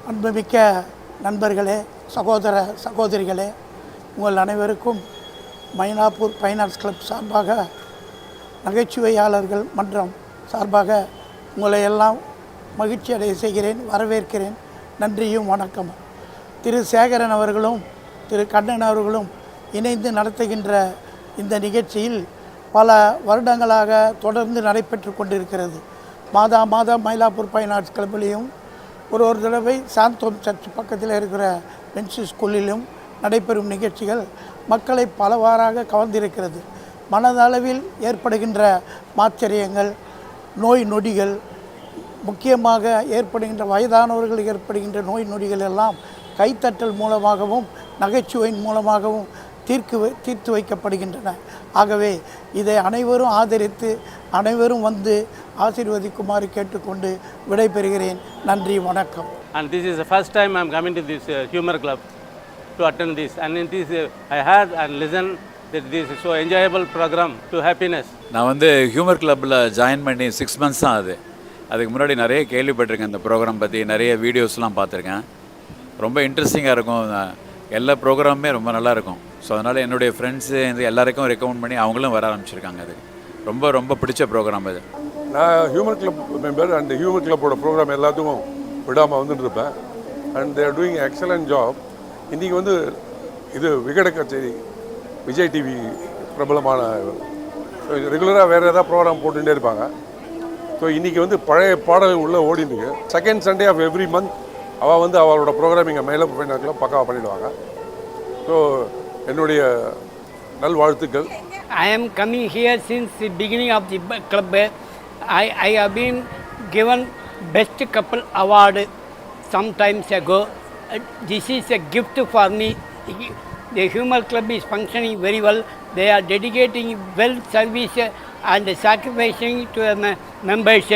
அன்புமிக்க நண்பர்களே, சகோதர சகோதரிகளே, உங்கள் அனைவருக்கும் மயிலாப்பூர் ஃபைன் ஆர்ட்ஸ் கிளப் சார்பாக, நகைச்சுவையாளர்கள் மன்றம் சார்பாக உங்களை எல்லாம் மகிழ்ச்சி அடைய செய்கிறேன், வரவேற்கிறேன். நன்றியும் வணக்கமும். திரு சேகரன் அவர்களும் திரு கண்ணன் அவர்களும் இணைந்து நடத்துகின்ற இந்த நிகழ்ச்சியில் பல வருடங்களாக தொடர்ந்து நடைபெற்று கொண்டிருக்கிறது. மாதம் மயிலாப்பூர் ஃபைன் ஆர்ட்ஸ் கிளப்பிலையும் ஒரு தடவை சாந்தோம் சர்ச் பக்கத்தில் இருக்கிற பென்சி ஸ்கூலிலும் நடைபெறும் நிகழ்ச்சிகள் மக்களை பலவாறாக கவர்ந்திருக்கிறது. மனதளவில் ஏற்படுகின்ற மாச்சரியங்கள், நோய் நொடிகள், முக்கியமாக ஏற்படுகின்ற வயதானவர்களுக்கு ஏற்படுகின்ற நோய் நொடிகள் எல்லாம் கைத்தட்டல் மூலமாகவும் நகைச்சுவையின் மூலமாகவும் தீர்த்து வைக்கப்படுகின்றன. ஆகவே இதை அனைவரும் ஆதரித்து அனைவரும் வந்து ஆசீர்வதிக்குமாறு கேட்டுக்கொண்டு விடைபெறுகிறேன். நன்றி, வணக்கம். And this is the first time I am coming to this humor club to attend this, and in this I heard and listened that this is so enjoyable program to happiness. நான் வந்து humour கிளப்பில் join பண்ணி 6 months தான் ஆகுது. அதுக்கு முன்னாடி நிறைய கேள்விப்பட்டிருக்கேன், இந்த ப்ரோக்ராம் பற்றி நிறைய வீடியோஸ்லாம் பார்த்துருக்கேன். ரொம்ப இன்ட்ரெஸ்டிங்காக இருக்கும், எல்லா ப்ரோக்ராமுமே ரொம்ப நல்லாயிருக்கும். ஸோ அதனால் என்னுடைய ஃப்ரெண்ட்ஸு எல்லாருக்கும் ரெக்கமெண்ட் பண்ணி அவங்களும் வர ஆரம்பிச்சிருக்காங்க. அது ரொம்ப ரொம்ப பிடிச்ச ப்ரோக்ராம் அது. நான் humour club member and humour கிளப்போட ப்ரோக்ராம் எல்லாத்துக்கும் விடாமல் வந்துட்டு இருப்பேன். And they're doing excellent job. இன்றைக்கி வந்து இது விகட கச்சேரி, விஜய் டிவி பிரபலமான ரெகுலராக வேறு ஏதாவது ப்ரோக்ராம் போட்டுகிட்டே இருப்பாங்க. ஸோ இன்றைக்கி வந்து பழைய பாடல்கள் உள்ளே ஓடிட்டுருக்கு. Second Sunday of every month அவள் வந்து அவளோட ப்ரோக்ராமிங்கை மயிலாப்பூர் ஃபைன் ஆர்ட்ஸ் கிளப் பக்காவாக பண்ணிவிடுவாங்க. ஸோ என்னுடைய நல்வாழ்த்துக்கள். I am coming here since the beginning of the club. I have been given best couple award some times ago. This is a gift for me. The humor club is functioning very well. They are dedicating well service and sacrificing to the members.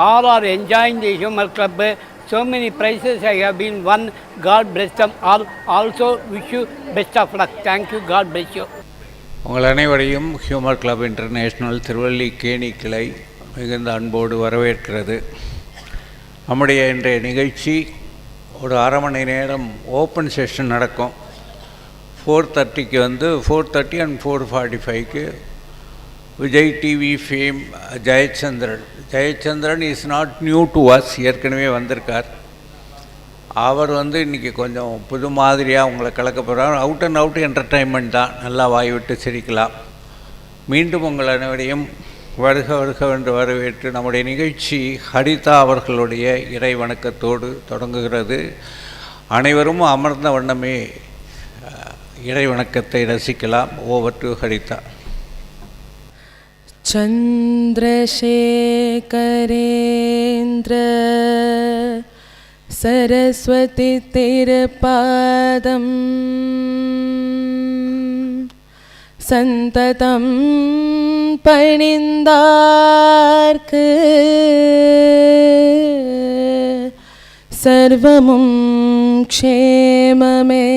All are enjoying the humor club. So many prizes I have been won. God bless them all. Also wish you best of luck. Thank you. God bless you. உங்கள் அனைவரையும் humour club international Thiruvallikeni கிளை மிகுந்த அன்போடு வரவேற்கிறது. நம்முடைய இன்றைய நிகழ்ச்சி ஒரு அரை மணி நேரம் ஓப்பன் செஷன் நடக்கும். 4:30க்கு வந்து 4:30 and 4:45க்கு Vijay TV fame Jayachandran is not new to us, ஏற்கனவே வந்திருக்கார். அவர் வந்து இன்றைக்கி கொஞ்சம் புது மாதிரியாக உங்களை கலக்க போகிறார். அவுட் அண்ட் அவுட் என்டர்டெயின்மெண்ட் தான், நல்லா வாய் விட்டு சிரிக்கலாம். மீண்டும் உங்கள் அனைவரையும் வருக என்று வரவேற்று நம்முடைய நிகழ்ச்சி ஹரிதா அவர்களுடைய இறை வணக்கத்தோடு தொடங்குகிறது. அனைவரும் அமர்ந்த வண்ணமே இறை வணக்கத்தை ரசிக்கலாம். Over to Haritha. சந்திரசேகரேந்திர சரஸ்வதி திருப்பாதம் சந்ததம் பணிந்தார்க்கு சர்வமும் க்ஷேமமே.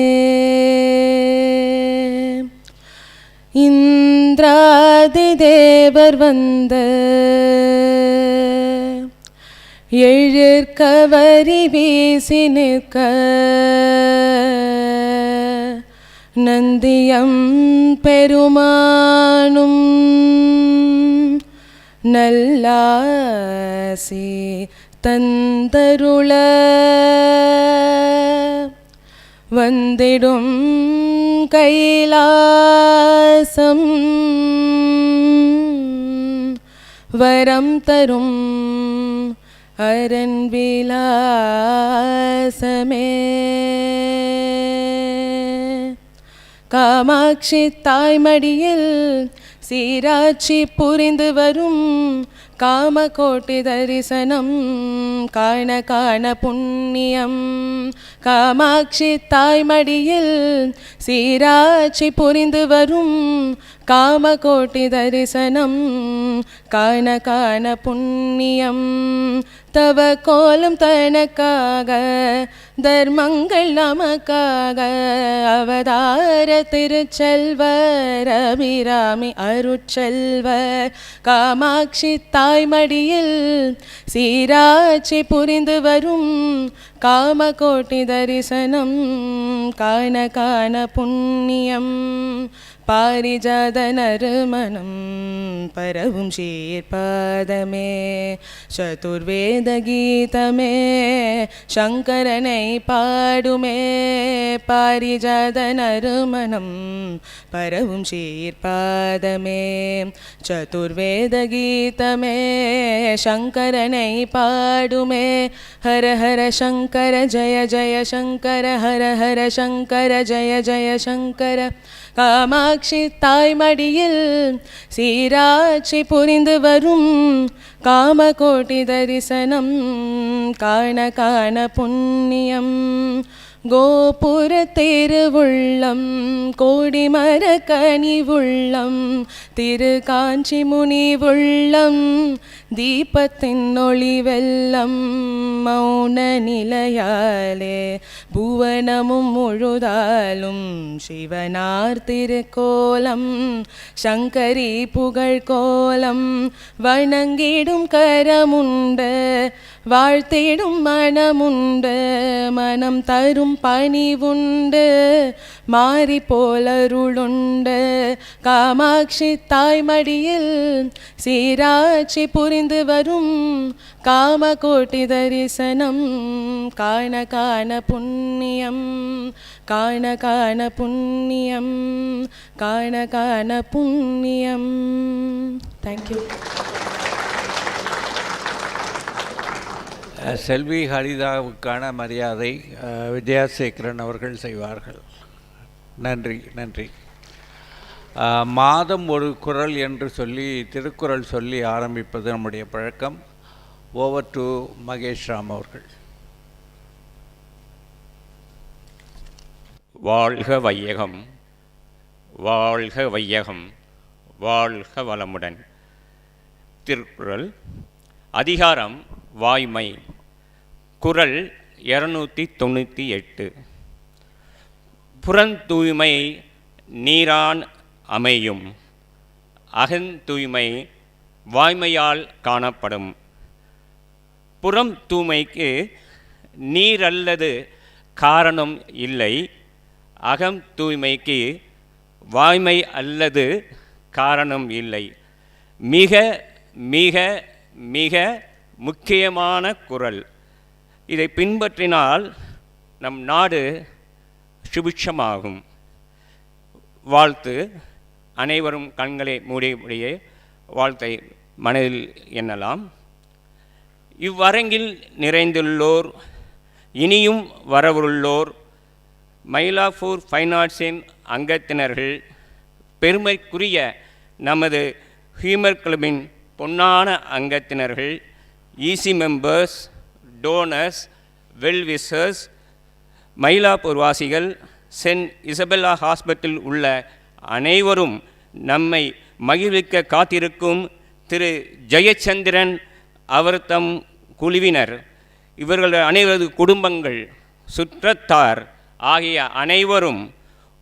இந்திராதி தேவர் வந்த எழிற்கவரி வீசி நிற்க நந்தியம் பெருமானும் நல்லாசி தந்தருள வந்திடும் கைலாசம் வரம் தரும் அரன் விலாசமே. காமாட்சி தாய்மடியில் சீராட்சி புரிந்து வரும் காமகோட்டி தரிசனம் காண காண புண்ணியம். காமாட்சி தாய்மடியில் சீராட்சி புரிந்து வரும் காமகோட்டி தரிசனம் காண காண புண்ணியம். தவ கோலம் தனக்காக தர்மங்கள் நமக்காக அவதார திருச்செல்வர் அபிராமி அருட்செல்வர். காமாட்சி தாய்மடியில் சீராட்சி புரிந்து வரும் कामकोटिदर्शनं कान कान पुण्यं पारिजातनर्मणं परवुं शीर्पादमे चतुर्वेदगीतमे शङ्करनै पाडुमे पारिजातनर्मणं परवुं शीर्पादमे चतुर्वेदगीतमे शङ्करनै पाडुमे हर हर शङ्कर जय जय शङ्कर हर हर शङ्कर जय जय शङ्कर காமாட்சி தாய்மடியில் சீராட்சி புரிந்து வரும் காமகோட்டி தரிசனம் காண காண புண்ணியம் கோபுர திருவுள்ளம் கோடிமர கனிவுள்ளம் திரு காஞ்சி முனிவுள்ளம் தீபத்தின் ஒளி வெள்ளம் மௌன நிலையாலே புவனமும் முழுதாலும் சிவனார் திருக்கோலம் சங்கரி புகழ் கோலம் வணங்கிடும் கரமுண்டு வாழ்த்திடும் மனமுண்டு மனம் தரும் பணிவுண்டு மாறி போலருளுண்டு காமாட்சி தாய்மடியில் சீராட்சி புரிந்து வரும் காமகோட்டி தரிசனம் காண காண புண்ணியம் காண காண புண்ணியம் காண காண புண்ணியம். தேங்க்யூ. செல்வி ஹரிதாவுக்கான மரியாதை விஜயாசேகரன் அவர்கள் செய்வார்கள். நன்றி நன்றி. மாதம் ஒரு குறள் என்று சொல்லி திருக்குறள் சொல்லி ஆரம்பிப்பது நம்முடைய பழக்கம். ஓவர் டு மகேஷ் ராம் அவர்கள். வாழ்க வையகம், வாழ்க வையகம், வாழ்க வளமுடன். திருக்குறள் அதிகாரம் வாய்மை. குறள் 298. புறந்தூய்மை நீரான் அமையும், அகந்தூய்மை வாய்மையால் காணப்படும். புறம் தூய்மைக்கு நீரல்லது காரணம் இல்லை, அகம் தூய்மைக்கு வாய்மை அல்லது காரணம் இல்லை. மிக மிக மிக முக்கியமான குறள். இதை பின்பற்றினால் நம் நாடு சுபிட்சமாகும். வாழ்த்து. அனைவரும் கண்களை மூடிய வாழ்த்தை மனதில் எண்ணலாம். இவ்வரங்கில் நிறைந்துள்ளோர், இனியும் வரவுள்ளோர், மயிலாப்பூர் ஃபைன் ஆர்ட்ஸின் அங்கத்தினர்கள், பெருமைக்குரிய நமது ஹியூமர் கிளப்பின் பொன்னான அங்கத்தினர்கள், EC members, donors, wellwishers, Mylapore வாசிகள், சென்ட் இசபெல்லா ஹாஸ்பிட்டல் உள்ள அனைவரும், நம்மை மகிழ்விக்க காத்திருக்கும் திரு ஜெயச்சந்திரன் அவர் தம் குழுவினர், இவர்கள் அனைவரது குடும்பங்கள், சுற்றத்தார் ஆகிய அனைவரும்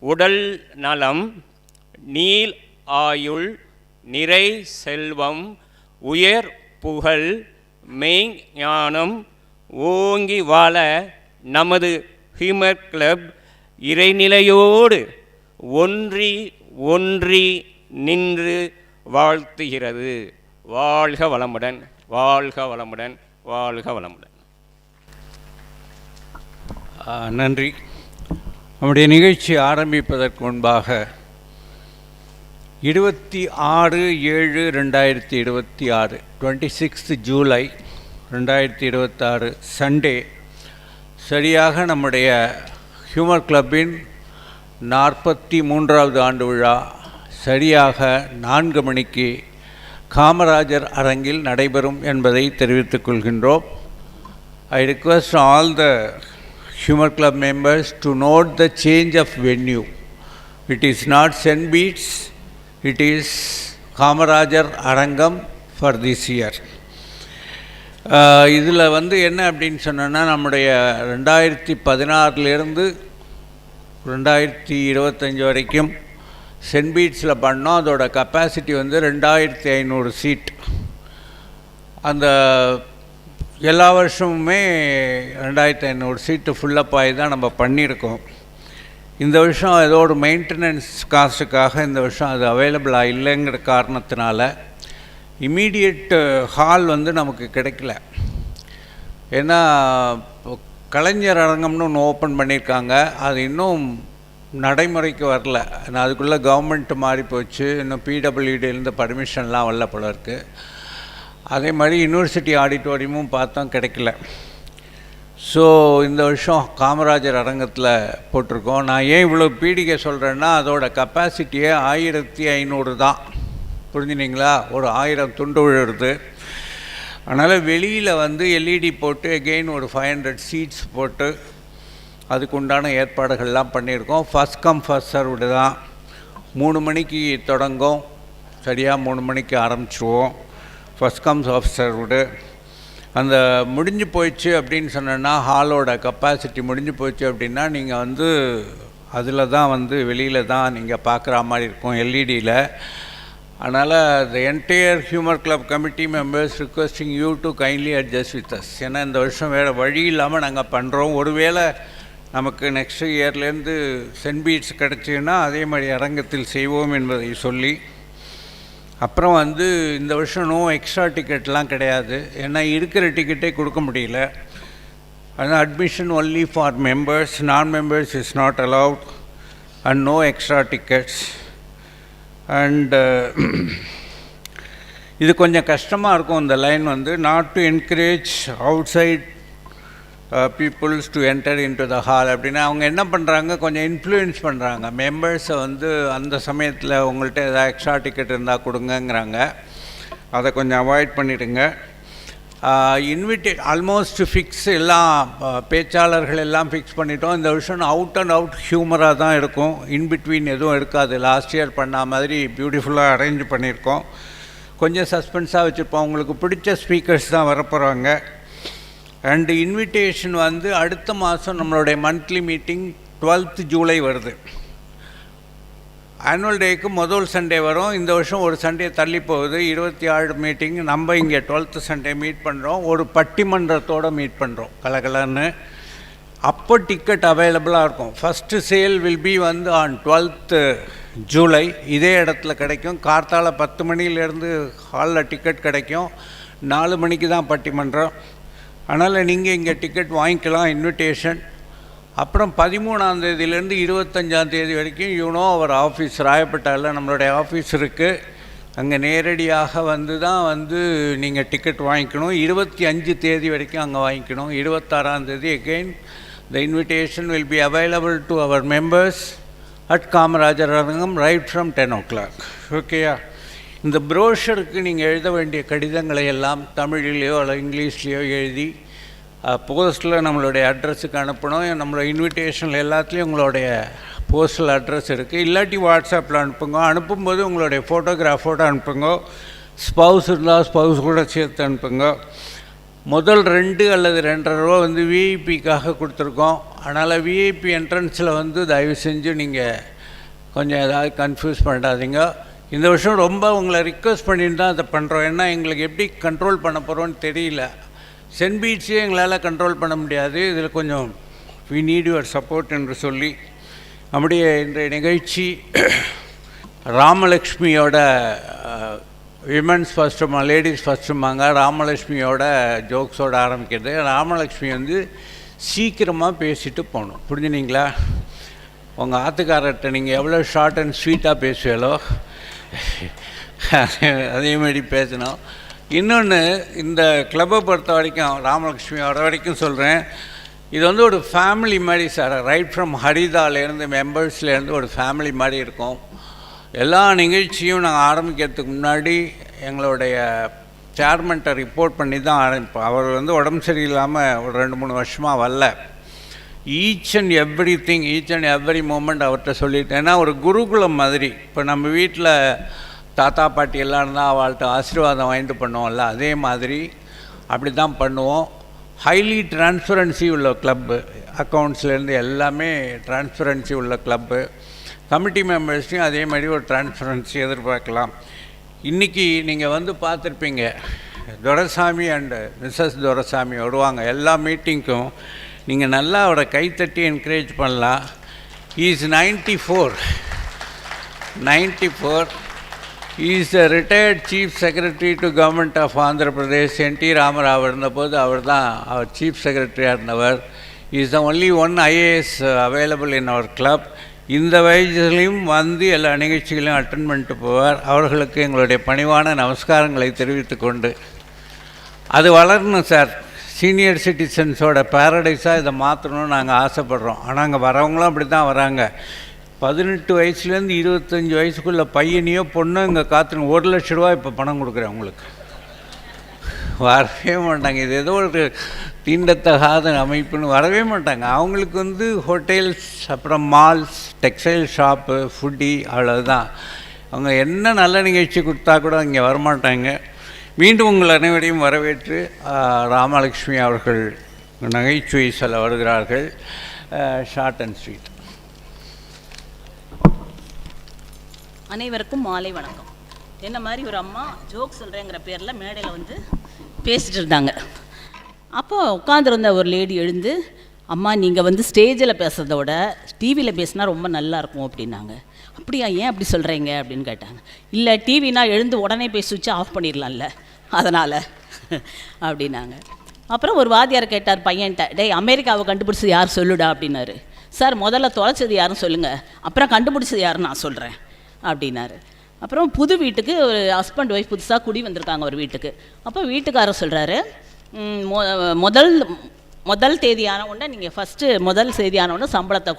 உடல் நலம், நீள் ஆயுள், நிறை செல்வம், உயர் புகழ், மெய் ஞானம் ஓங்கி வாழ நமது ஹியூமர் கிளப் இறைநிலையோடு ஒன்றி ஒன்றி நின்று வாழ்த்துகிறது. வாழ்க வளமுடன், வாழ்க வளமுடன், வாழ்க வளமுடன். நன்றி. நம்முடைய நிகழ்ச்சி ஆரம்பிப்பதற்கு முன்பாக 26/7/2026 26 ஜூலை 2026 சண்டே சரியாக நம்முடைய ஹியூமர் கிளப்பின் 43வது ஆண்டு விழா சரியாக 4 மணிக்கு காமராஜர் அரங்கில் நடைபெறும் என்பதை தெரிவித்துக் கொள்கின்றோம். I request all the Humor Club members to note the change of venue. It is not St. Beats, it is Kamarajar அரங்கம் for this year. இதில் என்ன அப்படின்னு சொன்னோன்னா, நம்முடைய 2016 2025 வரைக்கும் சென்ட் பீட்ஸில் பண்ணோம். அதோட கெப்பாசிட்டி 2500 சீட். அந்த எல்லா வருஷமுமே 2500 சீட்டு ஃபுல்லப் ஆகி தான் நம்ம பண்ணியிருக்கோம். இந்த வருஷம் ஏதோ ஒரு மெயின்டெனன்ஸ் காஸ்ட்டுக்காக இந்த வருஷம் அது அவைலபிளாக இல்லைங்கிற காரணத்தினால இம்மீடியட் ஹால் வந்து நமக்கு கிடைக்கல. ஏன்னா கலைஞர் அரங்கம்னு ஒன்று ஓப்பன் பண்ணியிருக்காங்க, அது இன்னும் நடைமுறைக்கு வரல. ஏன்னா அதுக்குள்ளே கவர்மெண்ட் மாறி போச்சு, இன்னும் பிடபிள்யூடியிலேருந்து பர்மிஷன்லாம் வரல போல இருக்குது. அதே மாதிரி யூனிவர்சிட்டி ஆடிட்டோரியமும் பார்த்தோம், கிடைக்கல. ஸோ இந்த வருஷம் காமராஜர் அரங்கத்தில் போட்டிருக்கோம். நான் ஏன் இவ்வளோ பீடிகை சொல்கிறேன்னா அதோட கெப்பாசிட்டியே 1500 தான், புரிஞ்சுனீங்களா? ஒரு 1000 துண்டு விழுறது. அதனால் வெளியில் வந்து எல்இடி போட்டு எகெயின் ஒரு 500 சீட்ஸ் போட்டு அதுக்கு உண்டான ஏற்பாடுகள்லாம் பண்ணியிருக்கோம். ஃபஸ்ட் கம் ஃபஸ்ட் சர்வ்டு தான். 3 மணிக்கு தொடங்கும், சரியாக 3 மணிக்கு ஆரம்பிச்சிடுவோம். First come first served. அந்த முடிஞ்சு போயிடுச்சு அப்படின்னு சொன்னோன்னா, ஹாலோட கெப்பாசிட்டி முடிஞ்சு போச்சு அப்படின்னா நீங்கள் வந்து அதில் தான் வந்து வெளியில் தான் நீங்கள் பார்க்குற மாதிரி இருக்கும் எல்இடியில். அதனால் the entire humour club committee members requesting you to kindly adjust with us. ஏன்னா இந்த வருஷம் வேறு வழி இல்லாமல் நாங்கள் பண்ணுறோம். ஒருவேளை நமக்கு நெக்ஸ்ட் இயர்லேருந்து சென்ட் பீட்ஸ் கிடச்சின்னா அதே மாதிரி அரங்கத்தில் செய்வோம் என்பதை சொல்லி, அப்புறம் வந்து இந்த வருஷம் நோ எக்ஸ்ட்ரா டிக்கெட்லாம் கிடையாது. ஏன்னா இருக்கிற டிக்கெட்டே கொடுக்க முடியல. அதனால் admission only for members, non members is not allowed and no extra tickets. And இது கொஞ்சம் கஷ்டமாக இருக்கும் இந்த லைன் வந்து, not to encourage outside peoples to enter into the hall. அப்படின்னா அவங்க என்ன பண்ணுறாங்க, கொஞ்சம் இன்ஃப்ளூயன்ஸ் பண்ணுறாங்க மெம்பர்ஸை வந்து. அந்த சமயத்தில் உங்கள்கிட்ட ஏதாவது எக்ஸ்ட்ரா டிக்கெட் இருந்தால் கொடுங்கங்கிறாங்க. அதை கொஞ்சம் அவாய்ட் பண்ணிவிடுங்க. ஆல்மோஸ்ட் ஃபிக்ஸ் எல்லாம் பேச்சாளர்கள் எல்லாம் ஃபிக்ஸ் பண்ணிட்டோம். இந்த வருஷம் அவுட் அண்ட் அவுட் ஹியூமராக தான் இருக்கும், இன்பிட்வீன் எதுவும் இருக்காது. லாஸ்ட் இயர் பண்ண மாதிரி பியூட்டிஃபுல்லாக அரேஞ்ச் பண்ணியிருக்கோம். கொஞ்சம் சஸ்பென்ஸாக வச்சுருப்போம். உங்களுக்கு பிடிச்ச ஸ்பீக்கர்ஸ் தான் வரப்போகிறாங்க. அண்டு இன்விடேஷன் வந்து அடுத்த மாதம் நம்மளுடைய மந்த்லி மீட்டிங் 12th ஜூலை வருது. ஆனுவல் டேக்கு முதல் சண்டே வரும். இந்த வருஷம் ஒரு சண்டே தள்ளி போகுது. 27 மீட்டிங். நம்ம இங்கே 12th சண்டே மீட் பண்ணுறோம். ஒரு பட்டிமன்றத்தோடு மீட் பண்ணுறோம் கலகலன்னு. அப்போ டிக்கெட் அவைலபிளாக இருக்கும். ஃபஸ்ட்டு சேல் வில் பி வந்து ஆன் 12th ஜூலை. இதே இடத்துல கிடைக்கும். கார்த்தால 10 மணிலேருந்து ஹாலில் டிக்கெட் கிடைக்கும். 4 மணிக்கு தான் பட்டிமன்றம். அதனால் நீங்கள் இங்கே டிக்கெட் வாங்கிக்கலாம், இன்விடேஷன். அப்புறம் 13ஆம் தேதியிலேருந்து 25ஆம் தேதி வரைக்கும் அவர் ஆஃபீஸ் ராயப்பேட்டையில் நம்மளுடைய ஆஃபீஸ் இருக்குது. அங்கே நேரடியாக வந்து தான் வந்து நீங்கள் டிக்கெட் வாங்கிக்கணும். 25 தேதி வரைக்கும் அங்கே வாங்கிக்கணும். 26ஆம் தேதி again the invitation will be available to our members at Kamarajar Arangam right from 10 o'clock. ஓகேயா? இந்த ப்ரோஷருக்கு நீங்கள் எழுத வேண்டிய கடிதங்களை எல்லாம் தமிழ்லேயோ அல்ல இங்கிலீஷ்லேயோ எழுதி போஸ்ட்டில் நம்மளுடைய அட்ரஸுக்கு அனுப்பணும். நம்மளோட இன்விடேஷனில் எல்லாத்துலேயும் உங்களுடைய போஸ்டல் அட்ரஸ் இருக்குது. இல்லாட்டி வாட்ஸ்அப்பில் அனுப்புங்க. அனுப்பும்போது உங்களுடைய ஃபோட்டோகிராஃபோடு அனுப்புங்க. ஸ்பவுஸ் இருந்தால் ஸ்பவுஸ் கூட சேர்த்து அனுப்புங்க. முதல் 2 அல்லது 2.5 ரூபா வந்து விஐபிக்காக கொடுத்துருக்கோம். அதனால் விஐபி என்ட்ரன்ஸில் வந்து தயவு செஞ்சு நீங்கள் கொஞ்சம் ஏதாவது கன்ஃபியூஸ் பண்ணாதீங்க. இந்த வருஷம் ரொம்ப உங்களை ரிக்வெஸ்ட் பண்ணிட்டு தான் அதை பண்ணுறோம். ஏன்னா எங்களுக்கு எப்படி கண்ட்ரோல் பண்ண போகிறோன்னு தெரியல. சென்ட் பீட்ஸே எங்களால் கண்ட்ரோல் பண்ண முடியாது. இதில் கொஞ்சம் வி நீட் யுவர் சப்போர்ட் என்று சொல்லி நம்முடைய இன்றைய நிகழ்ச்சி ராமலக்ஷ்மியோட விமன்ஸ் ஃபஸ்ட்டுமா லேடிஸ் ஃபஸ்ட்டுமாங்க ராமலக்ஷ்மியோட ஜோக்ஸோடு ஆரம்பிக்கிறது. ராமலக்ஷ்மி வந்து சீக்கிரமாக பேசிட்டு போகணும், புரிஞ்சுனீங்களா? உங்கள் ஆத்துக்காரர்கிட்ட நீங்கள் எவ்வளோ ஷார்ட் அண்ட் ஸ்வீட்டாக பேசுவீங்களோ அதே மாதிரி பேசணும். இன்னொன்று, இந்த கிளப்பை பொறுத்த வரைக்கும் ராமலக்ஷ்மியோட வரைக்கும் சொல்கிறேன், இது வந்து ஒரு ஃபேமிலி மாதிரி சார். ரைட் ஃப்ரம் ஹரிதாலேருந்து மெம்பர்ஸ்லேருந்து ஒரு ஃபேமிலி மாதிரி இருக்கும். எல்லா நிகழ்ச்சியும் நாங்கள் ஆரம்பிக்கிறதுக்கு முன்னாடி எங்களுடைய சேர்மன்ட்டை ரிப்போர்ட் பண்ணி தான் ஆரம்பிப்போம். அவர் வந்து உடம்பு சரியில்லாமல் ஒரு 2-3 வருஷமாக வரல. ஈச் அண்ட் எவ்ரி மூமெண்ட் அவர்கிட்ட சொல்லிட்டேன். ஏன்னா ஒரு குருகுலம் மாதிரி. இப்போ நம்ம வீட்டில் தாத்தா பாட்டி எல்லாம் இருந்தால் அவள்கிட்ட ஆசீர்வாதம் வாங்கிட்டு பண்ணுவோம்ல, அதே மாதிரி அப்படி தான் பண்ணுவோம். ஹைலி டிரான்ஸ்பரன்சி உள்ள கிளப்பு. அக்கௌண்ட்ஸ்லேருந்து எல்லாமே டிரான்ஸ்பரன்சி உள்ள கிளப்பு. கமிட்டி மெம்பர்ஸ்லையும் அதே மாதிரி ஒரு டிரான்ஸ்பரன்சி எதிர்பார்க்கலாம். இன்றைக்கி நீங்கள் வந்து பார்த்துருப்பீங்க, துரைசாமி அண்டு மிஸ்ஸஸ் துரைசாமி வருவாங்க எல்லா மீட்டிங்க்கும். நீங்கள் நல்லா அவரை கைத்தட்டி என்கரேஜ் பண்ணலாம். Is 94. Is the retired chief secretary to government of Andhra Pradesh. NT Ramarao இருந்தபோது அவர் தான் அவர் சீஃப் செக்ரட்டரியாக இருந்தவர். Is the only one IAS available in our club. இந்த வயசுலையும் வந்து எல்லா நிகழ்ச்சிகளையும் அட்டன் பண்ணிட்டு போவார். அவர்களுக்கு எங்களுடைய பணிவான நமஸ்காரங்களை தெரிவித்து கொண்டு, அது வளரணும் சார். சீனியர் சிட்டிசன்ஸோட பேரடைஸாக இதை மாற்றணும்னு நாங்கள் ஆசைப்படுறோம். ஆனால் அங்கே வரவங்களும் அப்படி தான் வராங்க. 18 வயசுலேருந்து 25 வயசுக்குள்ள பையனையோ பொண்ணோ இங்கே காத்துருங்க. 1 லட்ச ரூபா இப்போ பணம் கொடுக்குறேன் உங்களுக்கு. வரவே மாட்டாங்க. இது ஏதோ ஒரு தீண்டத்தகாத அமைப்புன்னு வரவே மாட்டாங்க. அவங்களுக்கு வந்து ஹோட்டல்ஸ், அப்புறம் மால்ஸ், டெக்ஸ்டைல் ஷாப்பு, ஃபுட்டி, அவ்வளோதான். அவங்க என்ன நல்ல நிகழ்ச்சி கொடுத்தா கூட இங்கே வரமாட்டாங்க. மீண்டும் உங்கள் அனைவரையும் வரவேற்று ராமலக்ஷ்மி அவர்கள் நகைச்சுவை சொல்ல வருகிறார்கள். Short and sweet. அனைவருக்கும் மாலை வணக்கம். என்ன மாதிரி ஒரு அம்மா ஜோக் சொல்கிறேங்கிற பேரில் மேடையில் வந்து பேசிகிட்டு இருந்தாங்க. அப்போது உட்காந்துருந்த ஒரு லேடி எழுந்து, அம்மா நீங்கள் வந்து ஸ்டேஜில் பேசுகிறத விட டிவியில் பேசினா ரொம்ப நல்லாயிருக்கும் அப்படின்னாங்க. அப்படியா, ஏன் அப்படி சொல்கிறீங்க அப்படின்னு கேட்டாங்க. இல்லை, டிவினா எழுந்து உடனே போய் சுவிட்சை ஆஃப் பண்ணிடலாம்ல, அதனால் அப்படின்னாங்க. அப்புறம் ஒரு வாத்தியார் கேட்டார் பையன்ட்ட, டேய் அமெரிக்காவை கண்டுபிடிச்சது யார் சொல்லுடா அப்படின்னாரு. சார் முதல்ல தொலைச்சது யாருன்னு சொல்லுங்கள், அப்புறம் கண்டுபிடிச்சது யாருன்னு நான் சொல்கிறேன் அப்படின்னாரு. அப்புறம் புது வீட்டுக்கு ஒரு ஹஸ்பண்ட் ஒய்ஃப் புதுசாக குடி வந்திருக்காங்க ஒரு வீட்டுக்கு. அப்போ வீட்டுக்காரர் சொல்கிறாரு, முதல் தேதியான உடனே நீங்கள் முதல் தேதியான உடனே சம்பளத்தை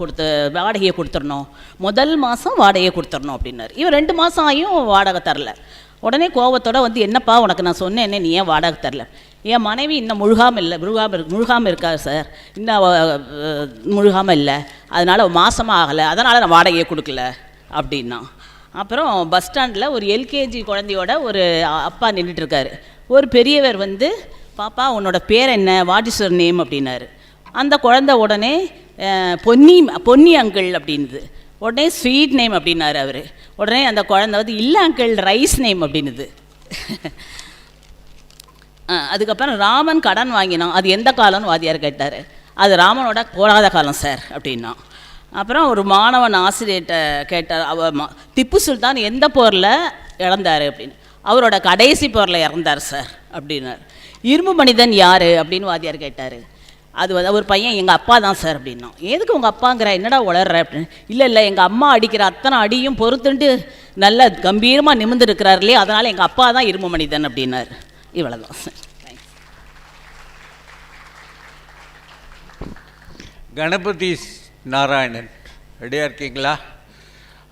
வாடகையை கொடுத்துடணும், முதல் மாதம் வாடகையை கொடுத்துடணும் அப்படின்னாரு. இவன் 2 மாதம் ஆகியும் வாடகை தரல. உடனே கோபத்தோடு வந்து, என்னப்பா உனக்கு நான் சொன்னேன்னே நீ ஏன் வாடகை தரல? என் மனைவி இன்னும் முழுகாமல் இருக்கா சார், இன்னும் முழுகாமல் இல்லை, அதனால் மாதமாக ஆகலை, அதனால் நான் வாடகையை கொடுக்கல அப்படின்னா. அப்புறம் பஸ் ஸ்டாண்டில் ஒரு LKG குழந்தையோட ஒரு அப்பா நின்றுட்டுருக்காரு. ஒரு பெரியவர் வந்து, பாப்பா உன்னோட பேர் என்ன, வாட் இஸ் யுவர் நேம் அப்படின்னாரு. அந்த குழந்தை உடனே பொன்னி அங்கிள் அப்படின்னுது. உடனே ஸ்வீட் நேம் அப்படின்னாரு அவர். உடனே அந்த குழந்தை வந்து, இல்லை அங்கிள் ரைஸ் நேம் அப்படின்னுது. அதுக்கப்புறம் ராமன் கடன் வாங்கினான், அது எந்த காலம்னு வாத்தியார் கேட்டார். அது ராமனோட போராத காலம் சார் அப்படின்னா. அப்புறம் ஒரு மாணவன் ஆசிரியர்கிட்ட கேட்டார், திப்பு சுல்தான் எந்த போரில் இறந்தார் அப்படின்னு. அவரோட கடைசி போரில் இறந்தார் சார் அப்படின்னார். இரும்பு மனிதன் யார் அப்படின்னு வாத்தியார் கேட்டார். அது ஒரு பையன், எங்கள் அப்பா தான் சார் அப்படின்னா. எதுக்கு உங்கள் அப்பாங்கிற, என்னடா உளர்ற அப்படின்னு. இல்லை எங்கள் அம்மா அடிக்கிற அத்தனை அடியும் பொறுத்துண்டு நல்ல கம்பீரமாக நிமிர்ந்துருக்கிறார் இல்லையா, அதனால் எங்கள் அப்பா தான் இரும்பு மனிதன் அப்படின்னார். இவ்வளோதான் சார். கணபதி நாராயணன் ரெடியாக இருக்கீங்களா?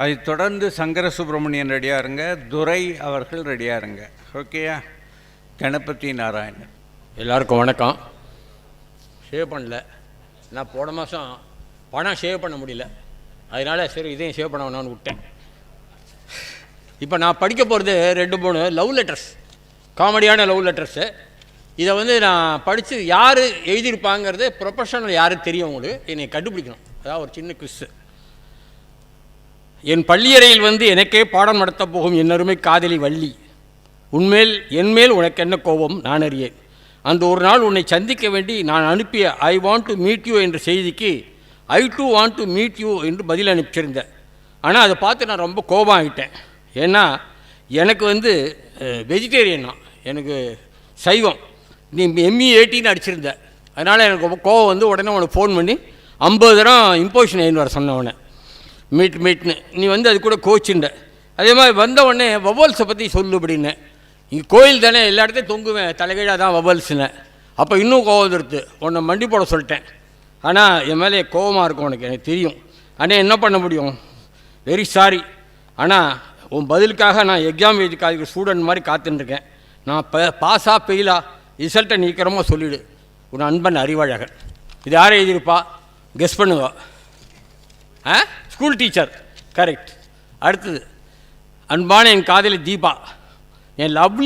அதை தொடர்ந்து சங்கர சுப்பிரமணியன் ரெடியாக இருங்க, துரை அவர்கள் ரெடியாக இருங்க. ஓகேயா? கணபதி நாராயணன். எல்லாருக்கும் வணக்கம். ஷேவ் பண்ணல, நான் போன மாதம் பணம் ஷேவ் பண்ண முடியல, அதனால் சரி இதையும் ஷேவ் பண்ண வேணான்னு விட்டேன். இப்போ நான் படிக்க போகிறது 2-3 லவ் லெட்டர்ஸ், காமெடியான லவ் லெட்டர்ஸு. இதை வந்து நான் படித்து யார் எழுதியிருப்பாங்கிறது ப்ரொஃபஷனல் யாரும் தெரியும் உங்களுக்கு, என்னை கண்டுபிடிக்கணும். அதாவது ஒரு சின்ன குவிஸ். என் பள்ளியறையில் வந்து எனக்கே பாடம் நடத்த போகும் என் அருமை காதலி வள்ளி, என்மேல் உனக்கு என்ன கோபம் நான் அறியேன். அந்த ஒரு நாள் உன்னை சந்திக்க வேண்டி நான் அனுப்பிய I want to meet you என்ற செய்திக்கு I too want to meet you என்று பதில் அனுப்பிச்சிருந்தேன். ஆனால் அதை பார்த்து நான் ரொம்ப கோபம் ஆகிட்டேன். ஏன்னா எனக்கு வந்து வெஜிடேரியன் தான், எனக்கு சைவம். நீ ME 18 அடிச்சிருந்த, அதனால் எனக்கு ரொம்ப கோவம் வந்து உடனே உனக்கு ஃபோன் பண்ணி 50 தரம் இம்போசிஷன் ஏன்னு வர சொன்னவொடனே மீட்னு நீ வந்து அது கூட கோச்சுண்ட. அதே மாதிரி வந்த உடனே வவல்ஸை பற்றி சொல்லு அப்படின்னு. இங்கே கோயில் தானே, எல்லா இடத்தையும் தொங்குவேன், தலைகீழாக தான் வவல்ஸ்னேன். அப்போ இன்னும் கோவம் வந்துடுது, உன்னை மண்டி போட சொல்லிட்டேன். ஆனால் என் மேலே கோபமாக இருக்கும் எனக்கு தெரியும். ஆனால் என்ன பண்ண முடியும், வெரி சாரி. ஆனால் உன் பதிலுக்காக நான் எக்ஸாம் எழுதிக்காதுக்கு ஸ்டூடெண்ட் மாதிரி காத்துட்டுருக்கேன். நான் பாஸா ஃபெயிலா ரிசல்ட்டை நீக்கிறோமோ சொல்லிவிடு. உன் அன்பன் அறிவழகன். இது யாரை எழுதியிருப்பா கெஸ் பண்ணுங்க. School teacher, correct. அடுத்தது, அன்பான என் காதலி தீபா. என் லவ்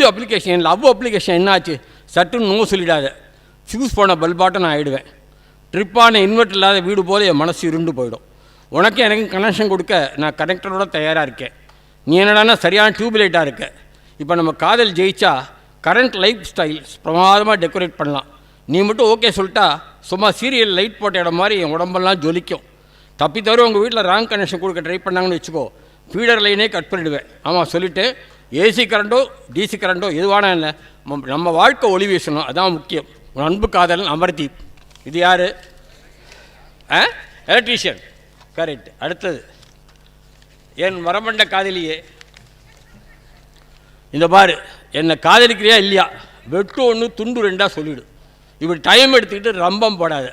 அப்ளிகேஷன் என்னாச்சு, சட்டுன்னு நோ சொல்லிடாத. ஃபியூஸ் போன பல்பாட்டம் நான் ஆகிடுவேன். ட்ரிப்பான இன்வெர்ட் இல்லாத வீடு போல் என் மனசு இருண்டு போயிடும். உனக்கு எனக்கு கனெக்ஷன் கொடுக்க நான் கனெக்டரோட தயாராக இருக்கேன். நீ என்னடானா சரியான டியூப்லைட்டாக இருக்க. இப்போ நம்ம காதல் ஜெயிச்சா கரண்ட் லைஃப் ஸ்டைல் பிரமாதமாக டெக்கரேட் பண்ணலாம். நீ மட்டும் ஓகே சொல்லிட்டா சும்மா சீரியல் லைட் போட்ட இடம் மாதிரி என் உடம்பெல்லாம் ஜொலிக்கும். தப்பி தவிர உங்கள் வீட்டில் ராங் கனெக்ஷன் கொடுக்க ட்ரை பண்ணாங்கன்னு வச்சுக்கோ, ஃபீடர் லைனே கட் பண்ணிவிடுவேன். ஆமாம் சொல்லிவிட்டு ஏசி கரண்டோ டிசி கரண்டோ எதுவானா இல்லை, நம்ம வாழ்க்கை ஒளி வீசணும், அதான் முக்கியம். உன் அன்பு காதலன் அமர்தீப். இது யார்? எலக்ட்ரீஷியன். கரெக்ட். அடுத்தது என் வரமண்ட காதலியே, இந்த பாரு, என்னை காதலிக்கிறியா இல்லையா, வெட்டு ஒன்று துண்டு ரெண்டாக சொல்லிவிடு. இப்படி டைம் எடுத்துக்கிட்டு ரம்பம் போடாத.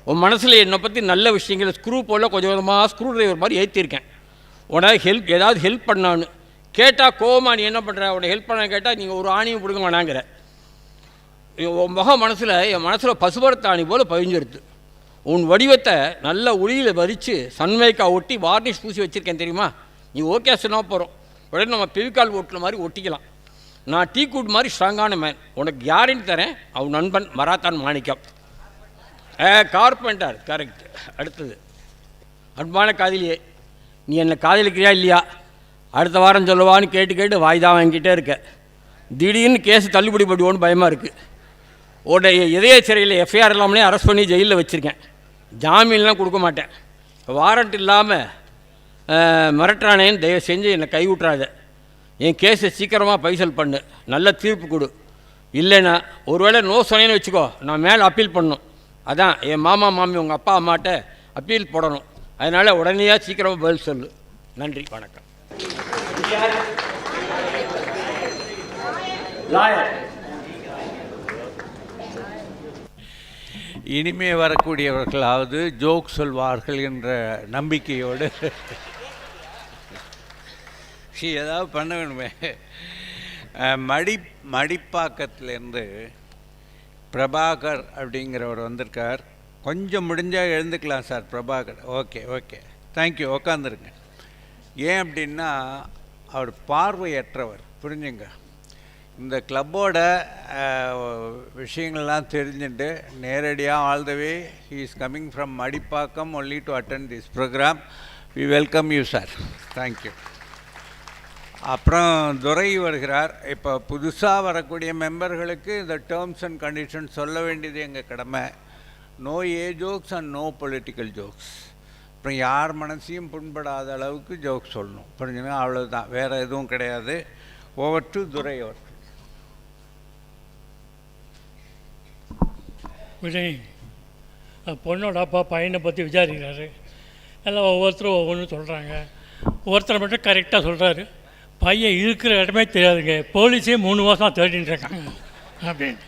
உன் மனசில் என்னை பற்றி நல்ல விஷயங்களை ஸ்க்ரூ போல் கொஞ்சம் கொஞ்சமாக ஸ்க்ரூ டிரைவர் மாதிரி ஏற்றிருக்கேன். உனக்கு ஏதாவது ஹெல்ப் பண்ணான்னு கேட்டால் கோவமா நீ என்ன பண்ணுற, உன்னை ஹெல்ப் பண்ண கேட்டால் நீங்கள் ஒரு ஆணியும் பிடுங்க வேணாங்கிற. உன் மனசில் என் மனசில் பசுபரத்த ஆணி போல் பதிஞ்சிருது. உன் வடிவத்தை நல்ல ஒளியில் வரித்து சன்மேக்காக ஒட்டி வார்னிஷ் பூசி வச்சுருக்கேன் தெரியுமா. நீ ஓகே சொன்னால் போகிறோம், உடனே நம்ம பெவிக்கால் ஓட்டுற மாதிரி ஒட்டிக்கலாம். நான் டீ கூட் மாதிரி ஸ்ட்ராங்கான மேன், உனக்கு யாருன்னு தரேன். அவன் நண்பன் மராத்தான் மாணிக்கம். கார்பெண்டர். கரெக்ட். அடுத்தது அன்பான காதலியே, நீ என்னை காதலிக்கிறியா இல்லையா, அடுத்த வாரம் சொல்லுவான்னு கேட்டு வாய்தான் வாங்கிக்கிட்டே இருக்க. திடீர்னு கேஸ் தள்ளுபடி பண்ணுவோன்னு பயமாக இருக்குது. உடைய இதய சிறையில் எஃப்ஐஆர் இல்லாமலே அரெஸ்ட் பண்ணி ஜெயிலில் வச்சுருக்கேன். ஜாமீன்லாம் கொடுக்க மாட்டேன். வாரண்ட் இல்லாமல் மிரட்டுறானேன்னு தயவு செஞ்சு என்னை கைவிட்றாத. என் கேஸை சீக்கிரமாக பைசல் பண்ணு, நல்ல தீர்ப்பு கொடு. இல்லைன்னா ஒருவேளை நோ சொன்னேன்னு வச்சுக்கோ, நான் மேலே அப்பீல் பண்ணணும். அதான் என் மாமா மாமி உங்கள் அப்பா அம்மாட்ட அப்பீல் போடணும். அதனால் உடனேயாக சீக்கிரமாக பதில் சொல்லு. நன்றி, வணக்கம். இனிமே வரக்கூடியவர்களாவது ஜோக் சொல்வார்கள் என்ற நம்பிக்கையோடு ஏதாவது பண்ண வேணுமே. மடிப்பாக்கத்துலேருந்து பிரபாகர் அப்படிங்கிறவர் வந்திருக்கார். கொஞ்சம் முடிஞ்சால் எழுந்துக்கலாம் சார். பிரபாகர். Okay thank you. உக்காந்துருங்க. ஏன் அப்படின்னா அவர் பார்வையற்றவர், புரிஞ்சுங்க. இந்த கிளப்போட விஷயங்கள்லாம் தெரிஞ்சுட்டு நேரடியாக all the way he is coming from Madipakkam only to attend this program. We welcome you sir. Thank you. அப்புறம் துரை வருகிறார். இப்போ புதுசாக வரக்கூடிய மெம்பர்களுக்கு இந்த டேர்ம்ஸ் அண்ட் கண்டிஷன்ஸ் சொல்ல வேண்டியது எங்கள் கடமை. No a jokes and no political jokes. அப்புறம் யார் மனசையும் புண்படாத அளவுக்கு ஜோக்ஸ் சொல்லணும், புரிஞ்சுங்க. அவ்வளோதான், வேறு எதுவும் கிடையாது. ஓவர் டு துரை அவர். விஜய் பொண்ணோட அப்பா பையனை பற்றி விசாரிக்கிறாரு. எல்லாம் ஒவ்வொருத்தரும் ஒவ்வொன்றும் சொல்கிறாங்க. ஒருத்தரை மட்டும் கரெக்டாக சொல்கிறாரு, பையன் இருக்கிற இடமே தெரியாதுங்க, போலீஸே 3 மாதம் தேடிட்டு இருக்காங்க அப்படின்னு.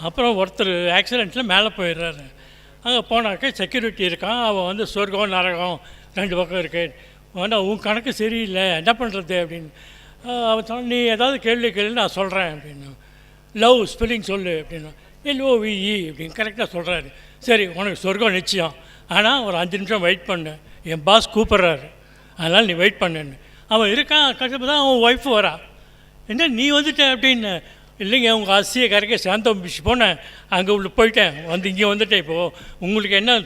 அப்புறம் ஒருத்தர் ஆக்சிடெண்ட்டில் மேலே போயிடுறாரு. அங்கே போனாக்க செக்யூரிட்டி இருக்கான். அவன் வந்து சொர்க்கம் நரகம் 2 பக்கம் இருக்கு. ஆனால் உன் கணக்கு சரியில்லை, என்ன பண்ணுறது அப்படின்னு. அவன் சொன்ன, நீ ஏதாவது கேள்வி நான் சொல்கிறேன் அப்படின்னு. லவ் ஸ்பெல்லிங் சொல்லு அப்படின்னா LOVE அப்படின்னு கரெக்டாக சொல்கிறாரு. சரி, உனக்கு சொர்க்கம் நிச்சயம், ஆனால் ஒரு 5 நிமிஷம் வெயிட் பண்ணு, என் பாஸ் கூப்பிட்றாரு, அதனால் நீ வெயிட் பண்ணுன்னு. அவன் இருக்கான். கஷ்டப்பட்டு தான் அவன் ஒய்ஃபு வரா. என்ன நீ வந்துட்ட அப்படின்னு. இல்லைங்க, உங்கள் அரிசியை கரைக்க சாந்தம் பிடிச்சி போனேன், அங்கே உள்ள போயிட்டேன், வந்து இங்கே வந்துட்டேன். இப்போது உங்களுக்கு என்ன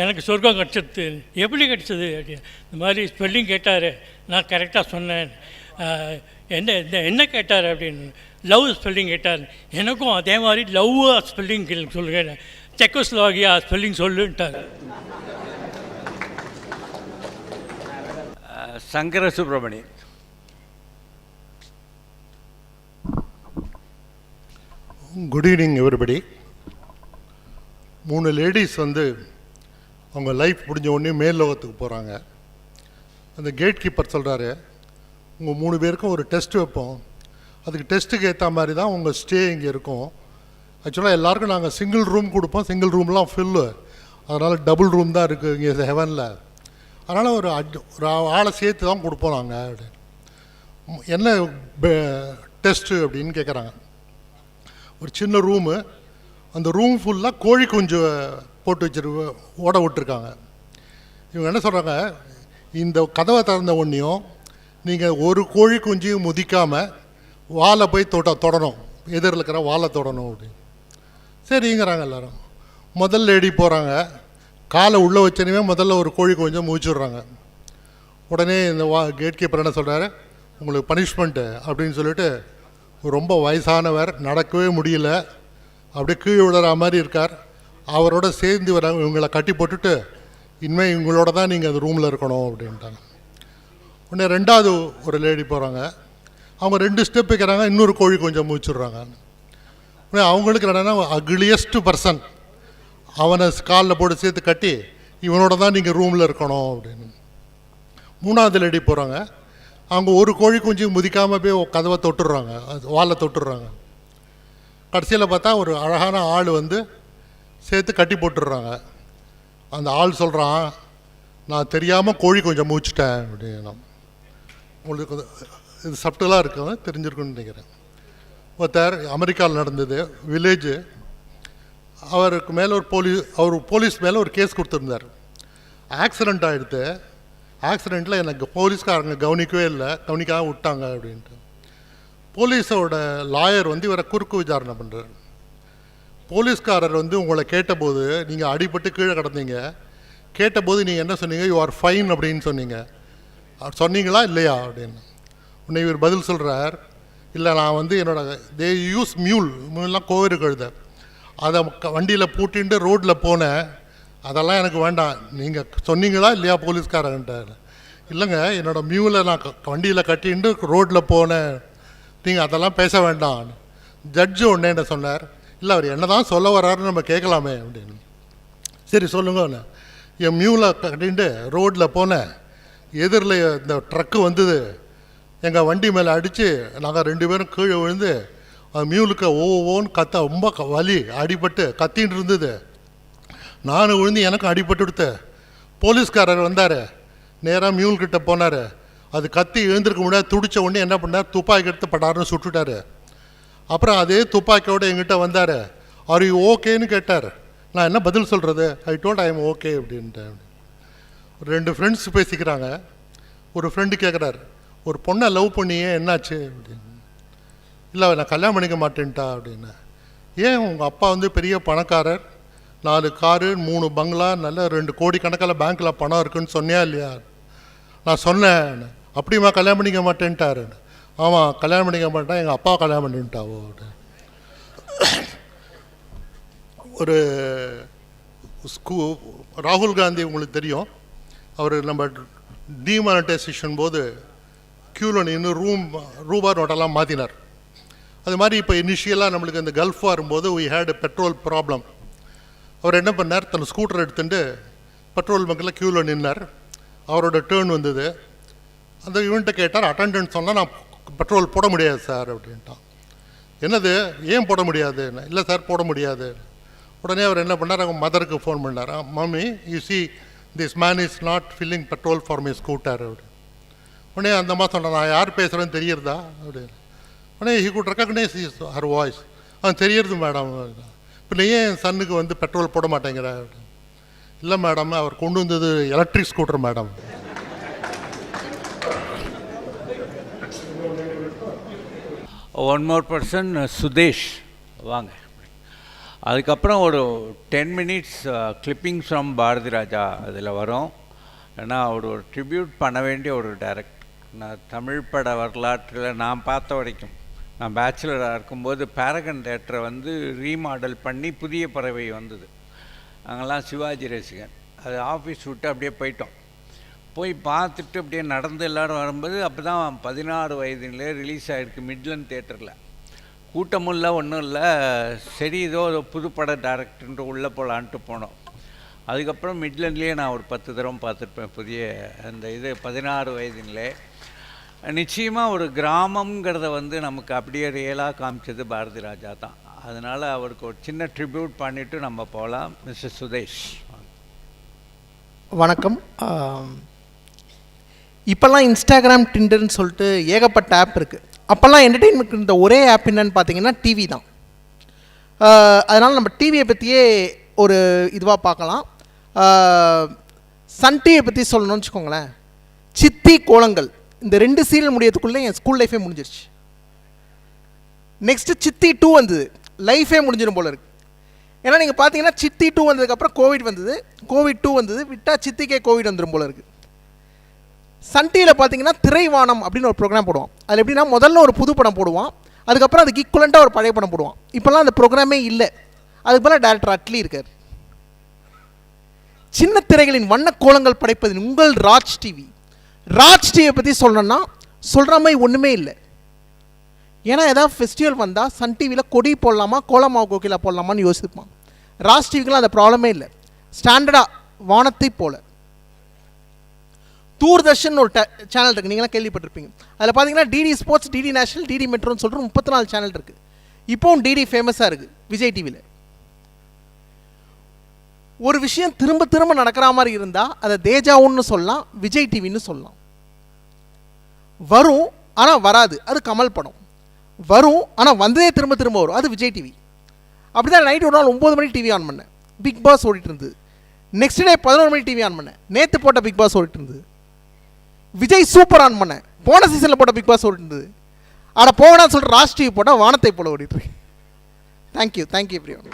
எனக்கு சொர்க்கம் கிடச்சது. எப்படி கிடச்சது அப்படின்னு. இந்த மாதிரி ஸ்பெல்லிங் கேட்டார், நான் கரெக்டாக சொன்னேன். என்ன கேட்டார் அப்படின்னு. லவ் ஸ்பெல்லிங் கேட்டார். எனக்கும் அதே மாதிரி லவ் ஸ்பெல்லிங் சொல்லுங்க, செக்கோஸ்லோவாகியா ஸ்பெல்லிங் சொல்லுன்ட்டார். Shankara Subramanian. Good evening everybody. 3 ladies வந்து அவங்க லைஃப் முடிஞ்ச உடனே மேல் லோகத்துக்கு போகிறாங்க. அந்த கேட் கீப்பர் சொல்கிறாரு, உங்கள் 3 பேருக்கும் ஒரு டெஸ்ட் வைப்போம், அதுக்கு டெஸ்ட்டுக்கு ஏற்ற மாதிரி தான் உங்கள் ஸ்டே இங்கே இருக்கும். ஆக்சுவலாக எல்லாருக்கும் நாங்கள் சிங்கிள் ரூம் கொடுப்போம், சிங்கிள் ரூம்லாம் ஃபில்லு, அதனால் டபுள் ரூம் தான் இருக்குது இங்கே ஹெவனில். அதனால் ஒரு ஆளை சேர்த்து தான் கொடுப்போம் நாங்கள். என்ன டெஸ்ட்டு அப்படின்னு கேட்குறாங்க. ஒரு சின்ன ரூமு, அந்த ரூம் ஃபுல்லாக கோழி குஞ்சு போட்டு ஓட விட்டுருக்காங்க. இவங்க என்ன சொல்கிறாங்க, இந்த கதவை திறந்த உடனேயும் நீங்கள் ஒரு கோழி குஞ்சையும் முதிக்காமல் வாழை போய் தொடணும், எதிரில் இருக்கிற வாழை தொடணும் அப்படின்னு. சரிங்கிறாங்க எல்லோரும். முதல் லேடி போகிறாங்க, காலை உள்ளே வச்சனையுமே முதல்ல ஒரு கோழி கொஞ்சம் மூச்சுடுறாங்க. உடனே இந்த கேட் கீப்பர் என்ன சொல்கிறாரு, உங்களுக்கு பனிஷ்மெண்ட்டு அப்படின்னு சொல்லிட்டு ரொம்ப வயசானவர், நடக்கவே முடியல, அப்படியே கீழே விழுற மாதிரி இருக்கார். அவரோட சேர்ந்து வர இவங்களை கட்டி போட்டுட்டு இனிமேல் இவங்களோட தான் நீங்கள் அந்த ரூமில் இருக்கணும் அப்படின்ட்டாங்க. உடனே ரெண்டாவது ஒரு லேடி போகிறாங்க. அவங்க 2 ஸ்டெப் வைக்கிறாங்க, இன்னொரு கோழி கொஞ்சம் மூச்சுடுறாங்க. உடனே அவங்களுக்கு என்னன்னா அக்லியஸ்ட் பர்சன் அவனை காலில் போட்டு சேர்த்து கட்டி இவனோட தான் நீங்கள் ரூமில் இருக்கணும் அப்படின்னு. 3வது லேடி போகிறாங்க. அவங்க ஒரு கோழி குஞ்சு முதிக்காமல் போய் கதவை தொட்டுடுறாங்க, வாலை தொட்டுடுறாங்க. கடைசியில் பார்த்தா ஒரு அழகான ஆள் வந்து சேர்த்து கட்டி போட்டுடுறாங்க. அந்த ஆள் சொல்கிறான், நான் தெரியாமல் கோழி கொஞ்சம் மூச்சிட்டேன் அப்படின்னு. உங்களுக்கு இது சப்டலாக இருக்குது, தெரிஞ்சிருக்குன்னு நினைக்கிறேன். ஒருத்தர் அமெரிக்காவில் நடந்தது, வில்லேஜு. அவருக்கு மேலே அவர் போலீஸ் மேலே ஒரு கேஸ் கொடுத்துருந்தார். ஆக்சிடெண்ட் ஆகிடுது. ஆக்சிடெண்ட்டில் எனக்கு போலீஸ்காரங்க கவனிக்காமல் விட்டாங்க அப்படின்ட்டு. போலீஸோட லாயர் வந்து இவரை குறுக்கு விசாரணை பண்ணுறார். போலீஸ்காரர் வந்து உங்களை கேட்டபோது நீங்கள் அடிபட்டு கீழே கிடந்தீங்க, கேட்டபோது நீங்கள் என்ன சொன்னீங்க? யூ ஆர் ஃபைன் அப்படின்னு சொன்னீங்க. சொன்னீங்களா இல்லையா அப்படின்னு. உன்னை இவர் பதில் சொல்கிறார், இல்லை நான் வந்து தே யூஸ் மியூல்லாம் கோவிரு கழுத, அதை வண்டியில் பூட்டின்ட்டு ரோட்டில் போனேன், அதெல்லாம் எனக்கு வேண்டாம், நீங்கள் சொன்னீங்களா இல்லையா போலீஸ்காரன்ட்டார். இல்லைங்க, என்னோடய மியூலை நான் வண்டியில் கட்டின்ட்டு ரோட்டில் போனேன், நீங்கள் அதெல்லாம் பேச வேண்டாம். ஜட்ஜு ஒன்றே என்ன சொன்னார், இல்லை அவர் என்ன தான் சொல்ல வர்றாருன்னு நம்ம கேட்கலாமே அப்படின்னு. சரி சொல்லுங்க. என் மியூலை கட்டின்ட்டு ரோட்டில் போனேன், எதிரில் இந்த ட்ரக்கு வந்தது, எங்கள் வண்டி மேலே அடித்து நாங்கள் 2 பேரும் கீழே விழுந்து மியூலுக்கு ஓன்னு கத்த ரொம்ப வலி அடிபட்டு கத்தின்னு இருந்தது. நானும் விழுந்து எனக்கும் அடிபட்டு கொடுத்த போலீஸ்காரர் வந்தார், நேராக மியூல்கிட்ட போனார். அது கத்தி எழுந்திருக்க முடியாது, துடித்த உடனே என்ன பண்ணார், துப்பாக்கி எடுத்து பட்டாருன்னு சுட்டுட்டார். அப்புறம் அதே துப்பாக்கியோடு எங்கிட்ட வந்தார். ஆர் யூ ஓகேன்னு கேட்டார். நான் என்ன பதில் சொல்கிறது? I told I am okay அப்படின்ட்டேன். 2 ஃப்ரெண்ட்ஸ் பேசிக்கிறாங்க. ஒரு ஃப்ரெண்டு கேட்குறாரு, ஒரு பொண்ணை லவ் பண்ணியே என்னாச்சு அப்படின்னு. இல்லை நான் கல்யாணம் பண்ணிக்க மாட்டேன்ட்டா அப்படின்னு. ஏன்? உங்கள் அப்பா வந்து பெரிய பணக்காரர், 4 காரு 3 பங்களா, நல்ல 2 கோடி கணக்கில் பேங்க்கில் பணம் இருக்குன்னு சொன்னியா இல்லையா? நான் சொன்னேன். அப்படியுமா கல்யாணம் பண்ணிக்க மாட்டேன்ட்டாரு. ஆமாம், கல்யாணம் பண்ணிக்க மாட்டேன், எங்கள் அப்பா கல்யாணம் பண்ணிட்டாவோ அப்படின்னு. ஒரு ராகுல் காந்தி உங்களுக்கு தெரியும், அவர் நம்ம டிமானிட்டைசேஷன் போது க்யூவில் நின்று ரூபா நோட்டெல்லாம் மாற்றினார். அது மாதிரி இப்போ இனிஷியலாக நம்மளுக்கு இந்த கல்ஃப் வரும்போது we had a petrol problem. அவர் என்ன பண்ணார், தன் ஸ்கூட்டர் எடுத்துட்டு பெட்ரோல் பங்கில் க்யூவில் நின்னார். அவரோட டேர்ன் வந்தது. அந்த இவன்ட்ட கேட்டார், அட்டெண்டன்ட் சொன்னால் நான் பெட்ரோல் போட முடியாது சார் அப்படின்ட்டான். என்னது, ஏன் போட முடியாது? இல்லை சார் போட முடியாது. உடனே அவர் என்ன பண்ணார், அவங்க மதருக்கு ஃபோன் பண்ணார். Mummy, you see this man is not filling petrol for my scooter அப்படின்னு. உடனே அந்த அம்மா சொன்னான், நான் யார் பேசுகிறேன்னு தெரியுறதா அப்படின்னு. உடனே he could recognise her voice. தெரியுறது மேடம். இப்போ ஏன் என் சன்னுக்கு வந்து பெட்ரோல் போட மாட்டேங்கிற? இல்லை மேடம், அவர் கொண்டு வந்தது electric scooter madam. One more person, Sudesh வாங்க. அதுக்கப்புறம் ஒரு 10 minutes clipping from Bharathi Raja அதில் வரும். ஏன்னா அவர் ஒரு ட்ரிபியூட் பண்ண வேண்டிய ஒரு டைரக்டர். நான் தமிழ் பட வரலாற்றில் நான் பார்த்த வரைக்கும், நான் பேச்சுலராக இருக்கும்போது பேரகன் தேட்டரை வந்து ரீமாடல் பண்ணி புதிய பறவை வந்தது. அங்கெல்லாம் சிவாஜி ரசிகன். அது ஆஃபீஸ் விட்டு அப்படியே போயிட்டோம். போய் பார்த்துட்டு அப்படியே நடந்து எல்லோரும் வரும்போது அப்போ தான் 16 வயதிலே ரிலீஸ் ஆகிருக்கு மிட்லண்ட் தேட்டரில். கூட்டமும் இல்லை, ஒன்றும் இல்லை. சரி, ஏதோ புதுப்பட டைரக்டர்ன்ற உள்ளே போகலான்ட்டு போனோம். அதுக்கப்புறம் மிட்லண்ட்லேயே நான் ஒரு 10 தடவை பார்த்துருப்பேன் புதிய அந்த இது 16 வயதிலே. நிச்சயமாக ஒரு கிராமங்கிறத வந்து நமக்கு அப்படியே ரியலாக காமிச்சது பாரதி ராஜா தான். அதனால் அவருக்கு ஒரு சின்ன ட்ரிபியூட் பண்ணிவிட்டு நம்ம போகலாம். மிஸ்டர் சுதேஷ். வணக்கம். இப்போல்லாம் இன்ஸ்டாகிராம், டிண்டர்னு சொல்லிட்டு ஏகப்பட்ட ஆப் இருக்குது. அப்போல்லாம் என்டர்டெயின்மெண்ட் இருந்த ஒரே ஆப் என்னன்னு பார்த்தீங்கன்னா டிவி தான். அதனால் நம்ம டிவியை பற்றியே ஒரு இதுவாக பார்க்கலாம். சன் டிவியை பற்றி சொல்லணும்னு வச்சுக்கோங்களேன். சித்தி கோலங்கள் இந்த 2 சீரியல் முடியறதுக்குள்ளே என் ஸ்கூல் லைஃபே முடிஞ்சிருச்சு. நெக்ஸ்ட்டு சித்தி 2 வந்தது, லைஃபே முடிஞ்சிடும் போல இருக்குது. ஏன்னா நீங்கள் பார்த்தீங்கன்னா சித்தி 2 வந்ததுக்கப்புறம் கோவிட் வந்தது, கோவிட் 2 வந்தது, விட்டால் சித்திக்கே கோவிட் வந்துடும் போல இருக்குது. சன் டிவியில் பார்த்தீங்கன்னா திரைவானம் அப்படின்னு ஒரு ப்ரோக்ராம் போடுவான். அதில் எப்படின்னா முதல்ல ஒரு புது படம் போடுவான், அதுக்கப்புறம் அதுக்கு ஈக்குவலண்ட்டாக ஒரு பழைய படம் போடுவான். இப்போல்லாம் அந்த ப்ரோக்ராமே இல்லை. அதுக்கு பதிலாக டேரக்டர் அட்லி இருக்கார். சின்ன திரைகளின் வண்ண கோலங்கள் படைப்பது உங்கள் ராஜ் டிவி. ராஜ் டிவியை பற்றி சொல்லணும்னா சொல்கிற மாதிரி ஒன்றுமே இல்லை. ஏன்னா ஏதாவது ஃபெஸ்டிவல் வந்தால் சன் டிவியில் கொடி போடலாமா கோலமாவு கோகிலா போடலாமான்னு யோசிப்பான். ராஜ் டிவிக்கெலாம் அந்த ப்ராப்ளமே இல்லை. ஸ்டாண்டர்டாக வானத்தை போல. தூர்தர்ஷன் ஒரு சேனல் இருக்குது, நீங்களாம் கேள்விப்பட்டிருப்பீங்க. அதில் பார்த்தீங்கன்னா DD Sports, DD National, DD மெட்ரோன்னு சொல்லிட்டு 34 சேனல் இருக்குது. இப்போவும் டிடி ஃபேமஸாக இருக்குது விஜய் டிவியில். ஒரு விஷயம் திரும்ப திரும்ப நடக்கிற மாதிரி இருந்தால் அதை தேஜாவுன்னு சொல்லலாம், விஜய் டிவின்னு சொல்லலாம். வரும் ஆனால் வராது, அது கமல் படம். வரும் ஆனால் வந்ததே திரும்ப திரும்ப வரும், அது விஜய் டிவி. அப்படி தான் நைட் ஒரு நாள் 9 மணிக்கு டிவி ஆன் பண்ணேன், பிக் பாஸ் ஓடிட்டு இருந்தது. நெக்ஸ்ட் டே 11 மணிக்கு டிவி ஆன் பண்ணேன், நேற்று போட்ட பிக் பாஸ் ஓடிட்டு இருந்தது. விஜய் சூப்பர் ஆன் பண்ணேன், போன சீசனில் போட்ட பிக் பாஸ் ஓடிட்டு இருந்தது. ஆனால் போகணும்னு சொல்லிட்டு ராஜ் டிவி போட்டால் வானத்தை போல ஓடிட்டு இருக்கு. Thank you everyone.